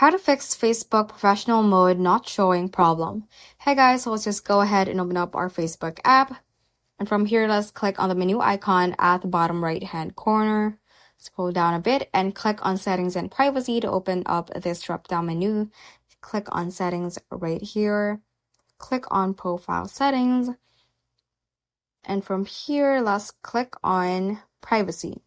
How to fix Facebook professional mode not showing problem. Hey guys, so let's just go ahead and open up our Facebook app. And from here, let's click on the menu icon at the bottom right hand corner. Scroll down a bit and click on settings and privacy to open up this drop down menu. Click on settings right here. Click on profile settings. And from here, let's click on privacy.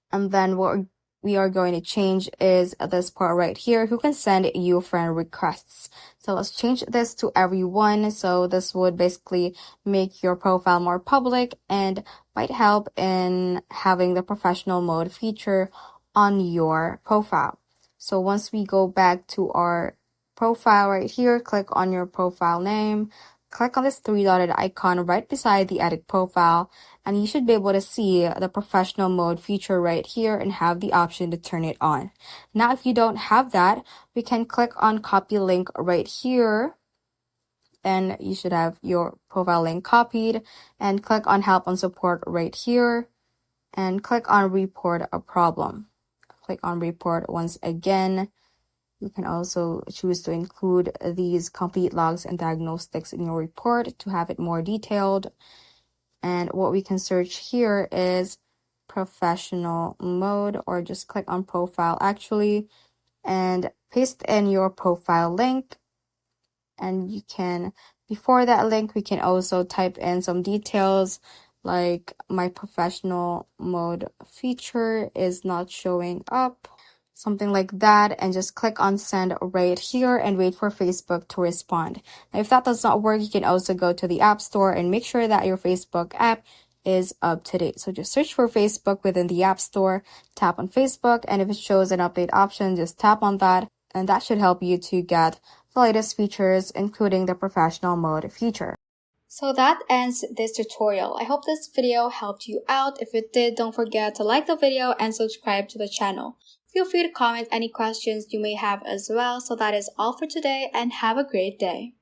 And then what we are going to change is this part right here, who can send you friend requests. So let's change this to everyone. So this would basically make your profile more public and might help in having the professional mode feature on your profile. So once we go back to our profile right here, click on your profile name, click on this three-dotted icon right beside the edit profile, and you should be able to see the professional mode feature right here and have the option to turn it on. Now, if you don't have that, we can click on copy link right here, and you should have your profile link copied, and click on help and support right here, and click on report a problem. Click on report once again. You can also choose to include these complete logs and diagnostics in your report to have it more detailed. And what we can search here is professional mode, or just click on profile actually and paste in your profile link. And you can, before that link, we can also type in some details like my professional mode feature is not showing up, something like that, and just click on send right here and wait for Facebook to respond. Now, if that does not work, you can also go to the App Store and make sure that your Facebook app is up to date. So just search for Facebook within the App Store, tap on Facebook, and if it shows an update option, just tap on that, and that should help you to get the latest features, including the professional mode feature. So that ends this tutorial. I hope this video helped you out. If it did, don't forget to like the video and subscribe to the channel. Feel free to comment any questions you may have as well. So that is all for today, and have a great day.